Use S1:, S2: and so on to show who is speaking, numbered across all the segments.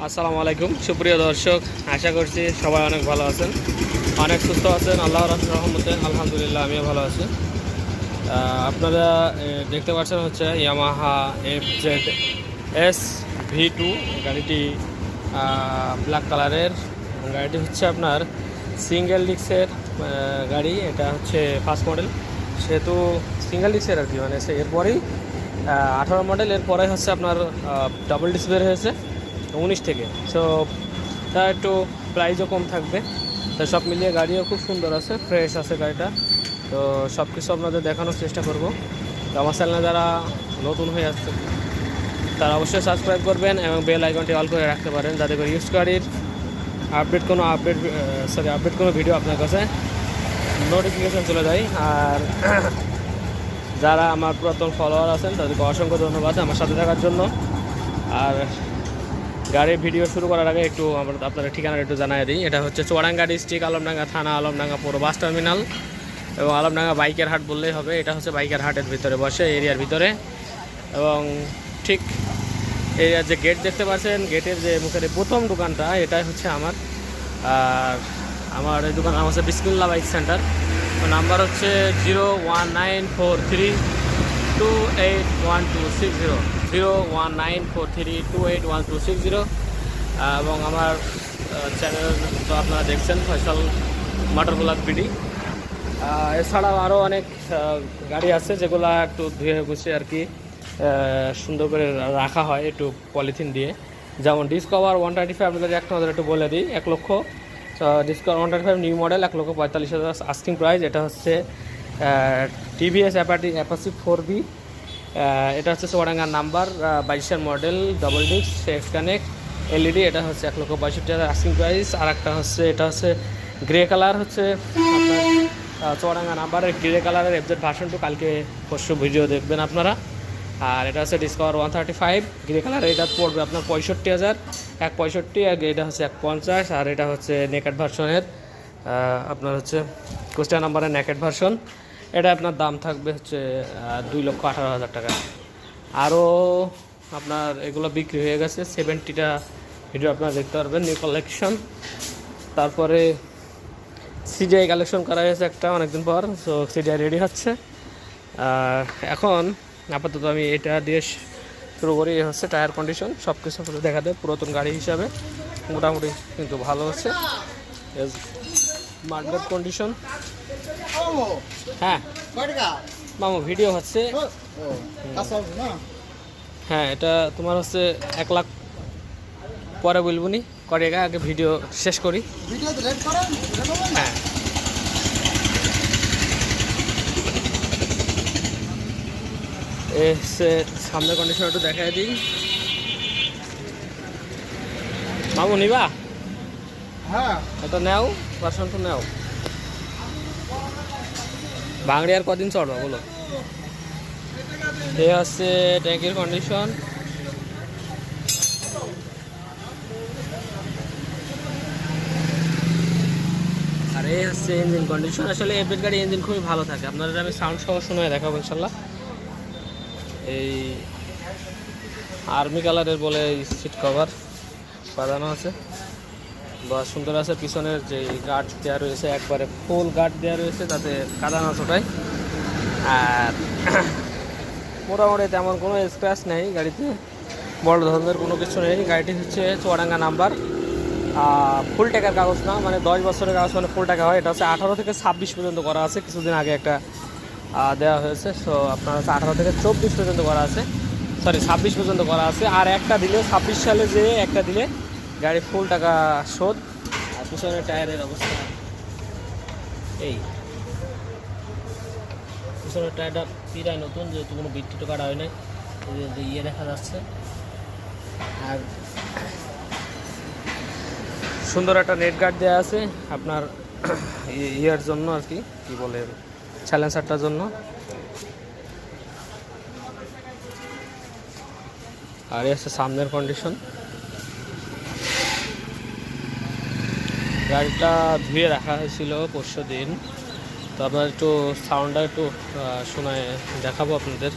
S1: আসসালামু আলাইকুম সুপ্রিয় দর্শক, আশা করছি সবাই অনেক ভালো আছেন, অনেক সুস্থ আছেন। আল্লাহর রহমতে আলহামদুলিল্লাহ আমিও ভালো আছি। আপনারা দেখতে পাচ্ছেন হচ্ছে ইয়ামাহা FZ-S-V2 গাড়িটি ব্ল্যাক কালারের। গাড়িটি হচ্ছে আপনার সিঙ্গেল ডিস্কের গাড়ি। এটা হচ্ছে ফার্স্ট মডেল, সেহেতু সিঙ্গেল ডিস্কের আর কি, মানে সে এরপরেই 18 মডেল, এরপরে হচ্ছে আপনার ডাবল ডিস্ক বের হয়েছে 19 থেকে। সো তা একটু প্রাইসও কম থাকবে। তো সব মিলিয়ে গাড়িও খুব সুন্দর আছে, ফ্রেশ আছে গাড়িটা। তো সব কিছু আপনাদের দেখানোর চেষ্টা করব। তো আমার চ্যানেলে যারা নতুন হয়ে আসছে তারা অবশ্যই সাবস্ক্রাইব করবেন এবং বেল আইকনটি অল করে রাখতে পারেন, যাতে করে ইউজ গাড়ির আপডেট কোনো ভিডিও আপনার কাছে নোটিফিকেশন চলে যায়। আর যারা আমার পুরাতন ফলোয়ার আছেন তাদেরকে অসংখ্য ধন্যবাদ আমার সাথে থাকার জন্য। আর গাড়ির ভিডিও শুরু করার আগে একটু আপনাদের ঠিকানাটা একটু জানিয়ে দিই। এটা হচ্ছে চুয়াডাঙ্গা ডিস্ট্রিক্ট, আলমডাঙ্গা থানা, আলমডাঙ্গা পুরো বাস টার্মিনাল এবং আলমডাঙ্গা বাইকের হাট বললেই হবে। এটা হচ্ছে বাইকের হাটের ভিতরে বসে, এরিয়ার ভিতরে। এবং ঠিক এরিয়ার যে গেট দেখতে পাচ্ছেন, গেটের যে মুখের প্রথম দোকানটা, এটাই হচ্ছে আমার। আর আমার এই দোকান নাম হচ্ছে বিসমিল্লাহ বাইক সেন্টার। নাম্বার হচ্ছে 01943281260, 01943281260। এবং আমার চ্যানেল তো আপনারা দেখছেন, ফয়সাল মোটর ব্লগ বিডি। এছাড়াও আরও অনেক গাড়ি আছে যেগুলো একটু ধুয়ে গুছিয়ে আর কি সুন্দর করে রাখা হয় একটু পলিথিন দিয়ে। যেমন ডিসকভার 125, আপনাদের আপনাদের একটু বলে দিই, 1 lakh. Discover 125 new model, 1,45,000 asking price. এটা হচ্ছে টিভিএস অ্যাপাচি 4B। এটা হচ্ছে চুয়াডাঙ্গার নাম্বার, 22-এর model, double disc, X connect, LED. এটা হচ্ছে 1,62,000 আস্কিং প্রাইস। আর একটা হচ্ছে, এটা হচ্ছে গ্রে কালার, হচ্ছে আপনার চুয়াডাঙ্গা নাম্বারের গ্রে কালারের FZ ভার্সন 2। কালকে পরশু ভিডিও দেখবেন আপনারা। আর এটা হচ্ছে ডিসকভার 135 গ্রে কালার। এটা পড়বে আপনার 65,000, 165। আর এটা হচ্ছে 150। আর এটা হচ্ছে নেকেড ভার্সনের, আপনার হচ্ছে কুষ্টিয়া নাম্বারের নেকেড ভার্সন। এটা আপনার দাম থাকবে হচ্ছে 2,18,000 টাকা। আরও আপনার এগুলো বিক্রি হয়ে গেছে, 70টা ভিডিও আপনারা দেখতে পারবেন, নিউ কালেকশন। তারপরে সিডিআই কালেকশন করা হয়েছে একটা অনেকদিন পর, সো সিডিআই রেডি হচ্ছে। আর এখন আপাতত আমি এটা দিয়ে শুরু করি। হচ্ছে টায়ার কন্ডিশন সব কিছু দেখা দেয়, পুরাতন গাড়ি হিসাবে মোটামুটি কিন্তু ভালো হচ্ছে। মার্কেট কন্ডিশন, হ্যাঁ মামু ভিডিও হচ্ছে। হ্যাঁ, এটা তোমার হচ্ছে 1 লাখ পরে বলবো নি, করে আগে ভিডিও শেষ করি। হ্যাঁ, সামনের কন্ডিশন একটু দেখাই দিই। মামু নিবা?
S2: হ্যাঁ,
S1: এটা নেও, ভার্সন তো নেও। বাংড়ি আর কদিন চড়বা বলো? এ হচ্ছে ট্যাঙ্কির কন্ডিশন। আর এই হচ্ছে ইঞ্জিন কন্ডিশন। আসলে এফজেড গাড়ি ইঞ্জিন খুবই ভালো থাকে, আপনাদের আমি সাউন্ড সহ শুনে দেখাবো ইনশাল্লাহ। এই আর্মি কালারের বলে সিট কভার বাঁধানো আছে, বা সুন্দর আছে। পিছনের যে গার্ড দেওয়া রয়েছে, একবারে ফুল গার্ড দেওয়া রয়েছে, তাতে কাদা না ছোটায়। আর মোটামুটি তেমন কোনো স্ক্র্যাচ নেই গাড়িতে, বড় ধরনের কোনো কিছু নেই। গাড়িটি হচ্ছে চুয়াডাঙ্গা নাম্বার, ফুল টাকার কাগজ না, মানে 10 বছরের কাগজ মানে ফুল টাকা হয়। এটা হচ্ছে 18 থেকে 26 পর্যন্ত করা আছে, কিছুদিন আগে একটা দেওয়া হয়েছে। সো আপনার হচ্ছে 18 থেকে 24 পর্যন্ত করা আছে, সরি 26 পর্যন্ত করা আছে। আর একটা দিলে 26 সালে যে একটা দিলে গাড়ি ফুল টাকা শোধ। আর পিছনের টায়ারের অবস্থা এই, পিছনের টায়ারটা প্রায় নতুন, যেহেতু কোনো বিট্টিটো কাটা হয় নাই, ইয়ে দেখা যাচ্ছে। আর সুন্দর একটা নেট গার্ড দেওয়া আছে আপনার ইয়ের জন্য আর কি, কী বলে, সাইলেন্সারটার জন্য। আর এই হচ্ছে সামনের কন্ডিশন। গাড়িটা ধুয়ে রাখা হয়েছিল পরশু দিন। তো আপনার একটু সাউন্ডটা একটু শোনায় দেখাবো আপনাদের।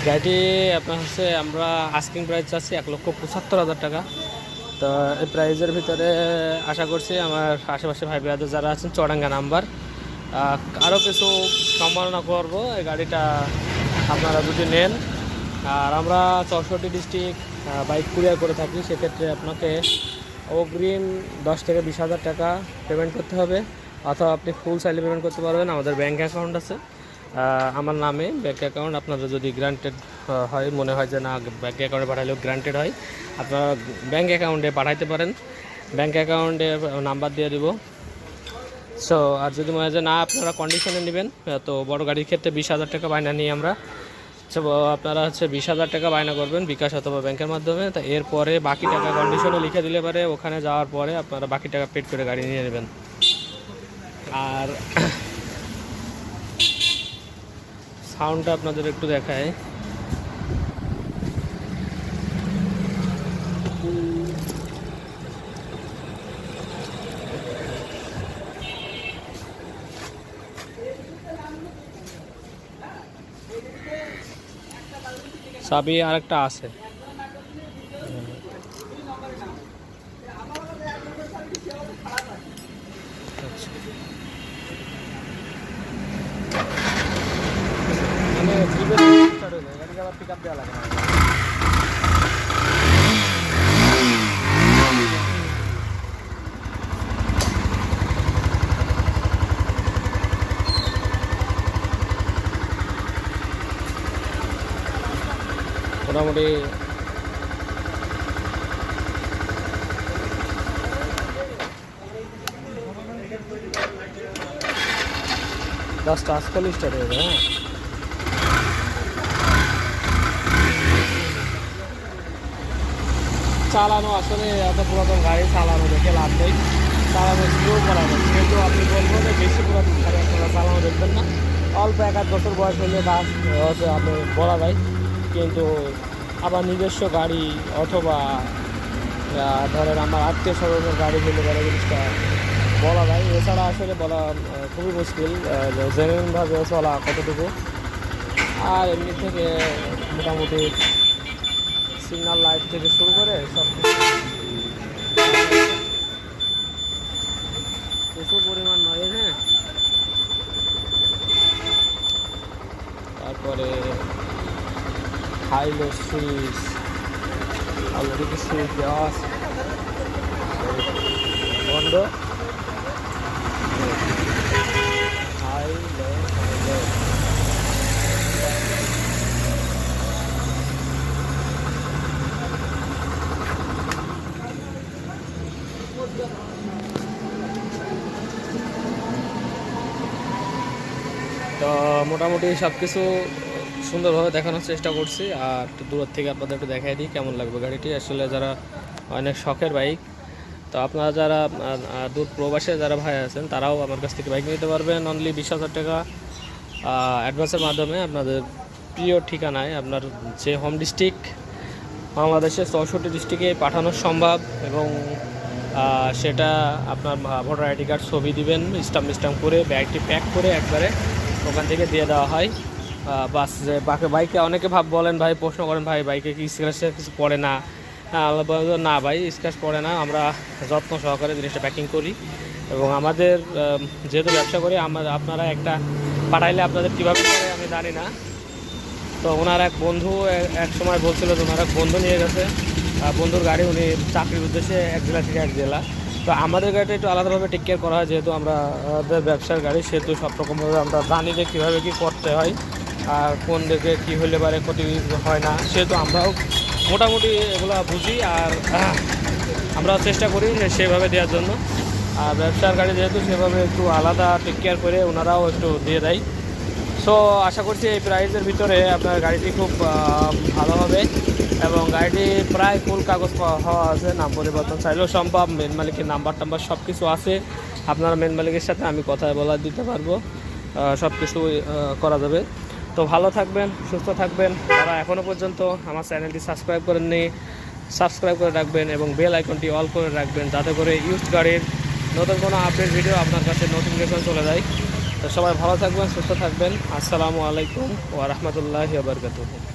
S1: গাড়িটি আপনার হচ্ছে আমরা আস্কিং প্রাইস চাচ্ছি 1,75,000 টাকা। তো এই প্রাইজের ভিতরে আশা করছি আমার আশেপাশে ভাই ব্রাদার যারা আছেন চুয়াডাঙ্গা নাম্বার আরও কিছু সম্মাননা করব এই গাড়িটা আপনারা যদি নেন। আর আমরা 64 ডিস্ট্রিক্ট বাইক কুরিয়ার করে থাকি, সেক্ষেত্রে আপনাকে অগ্রিম 10 থেকে 20,000 টাকা পেমেন্ট করতে হবে, অথবা আপনি ফুল চাইলে পেমেন্ট করতে পারবেন। আমাদের ব্যাঙ্ক অ্যাকাউন্ট আছে আমার নামে, ব্যাঙ্ক অ্যাকাউন্ট আপনাদের যদি গ্রান্টেড হয়, মনে হয় যে না ব্যাঙ্ক অ্যাকাউন্টে পাঠালেও গ্রান্টেড হয়, আপনারা ব্যাঙ্ক অ্যাকাউন্টে পাঠাইতে পারেন। ব্যাঙ্ক অ্যাকাউন্টে নাম্বার দিয়ে দিব। সো আর যদি মনে হয় যে না আপনারা কন্ডিশনে নেবেন, তো বড় গাড়ির ক্ষেত্রে 20,000 টাকা বায়না নিই আমরা। আপনারা হচ্ছে 20,000 টাকা বায়না করবেন বিকাশ অথবা ব্যাংকের মাধ্যমে। তা এরপরে বাকি টাকা কন্ডিশনে লিখে দিলে পারে, ওখানে যাওয়ার পরে আপনারা বাকি টাকা পেড করে গাড়ি নিয়ে নেবেন। আর সাউন্ডটা আপনাদের একটু দেখায়। চাবি আরেকটা আছে। গাড়িকে আবার পিক আপ দেওয়া লাগে না। মোটামুটি জাস্ট আজকালই স্টার্ট হয়ে যাবে। হ্যাঁ, চালানো আসলে এত পুরাতন গাড়ি চালানো দেখে লাভ নেই, চালানো স্লো করা যায়। সেহেতু আপনি বলবো যে বেশি পুরাতন গাড়ি আপনারা চালানো দেখবেন না। অল্প 1-8 বছর বয়স হলে বাস হচ্ছে আপনি বলা যায়, কিন্তু আবার নিজস্ব গাড়ি অথবা ধরেন আমার আত্মীয় স্বজনের গাড়ি হলে বলে জিনিসটা বলা যায়। এছাড়া আসলে বলা খুবই মুশকিল জেনুইনভাবে চলা কতটুকু। আর এমনি থেকে মোটামুটি সিগন্যাল লাইট থেকে শুরু করে সব প্রচুর পরিমাণ নয়। হ্যাঁ, তারপরে হাইলো সুইচ অলরেডি সুইচ দেওয়া আছে বন্ধ। হাইলো তো মোটামুটি সব কিছু সুন্দরভাবে দেখানোর চেষ্টা করছি। আর একটু দূর থেকে আপনাদের একটু দেখাই দিই কেমন লাগবে গাড়িটি। আসলে যারা অনেক শখের বাইক, তো আপনারা যারা দূর প্রবাসে যারা ভাই আছেন তারাও আমার কাছ থেকে বাইক নিতে পারবেন অনলি 20,000 টাকা অ্যাডভান্সের মাধ্যমে। আপনাদের প্রিয় ঠিকানায় আপনার যে হোম ডিস্ট্রিক্ট বাংলাদেশের 64 ডিস্ট্রিক্টে পাঠানো সম্ভব, এবং সেটা আপনার ভোটার আইডি কার্ড ছবি দিবেন, স্টাম্প করে ব্যাগটি প্যাক করে একবারে ওখান থেকে দিয়ে দেওয়া হয়। বাস যে বাইকে অনেকে বলেন ভাই, প্রশ্ন করেন ভাই বাইকে কি স্ক্র্যাচ কিছু পড়ে না? না ভাই, স্ক্র্যাচ পড়ে না। আমরা যত্ন সহকারে জিনিসটা প্যাকিং করি, এবং আমাদের যেহেতু ব্যবসা করি আপনারা একটা পাঠাইলে আপনাদের কীভাবে করে আমি জানি না। তো ওনার এক বন্ধু এক সময় বলছিল যে ওনার এক বন্ধু নিয়ে গেছে, বন্ধুর গাড়ি, উনি চাকরির উদ্দেশ্যে এক জেলা থেকে এক জেলা। তো আমাদের গাড়িটা একটু আলাদাভাবে টেক কেয়ার করা হয়, যেহেতু আমাদের ব্যবসার গাড়ি, সেহেতু সব রকমভাবে আমরা জানি যে কীভাবে কী করতে হয় আর কোন দিকে কী হলে পারে ক্ষতি হয় না, সেহেতু আমরাও মোটামুটি এগুলো বুঝি। আর আমরাও চেষ্টা করি সেভাবে দেওয়ার জন্য। আর ব্যবসার গাড়ি যেহেতু সেভাবে একটু আলাদা টেক কেয়ার করে ওনারাও একটু দিয়ে দেয়। সো আশা করছি এই প্রাইসের ভিতরে আপনার গাড়িটি খুব ভালো হবে, এবং গাড়িটি প্রায় ফুল কাগজ হওয়া আছে, নাম পরিবর্তন চাইলেও সম্ভব, মেন মালিকের নাম্বার সব কিছু আছে। আপনারা মেন মালিকের সাথে আমি কথা বলা দিতে পারবো, সব কিছু করা যাবে। তো ভালো থাকবেন, সুস্থ থাকবেন। যারা এখনও পর্যন্ত আমার চ্যানেলটি সাবস্ক্রাইব করেননি, সাবস্ক্রাইব করে রাখবেন এবং বেল আইকনটি অল করে রাখবেন, যাতে করে ইউজড গাড়ির নতুন কোনো আপডেট ভিডিও আপনার কাছে নোটিফিকেশন চলে যায়। তো সবাই ভালো থাকবেন, সুস্থ থাকবেন। আসসালামু আলাইকুম ওয়া রাহমাতুল্লাহি ওয়া বারাকাতুহু।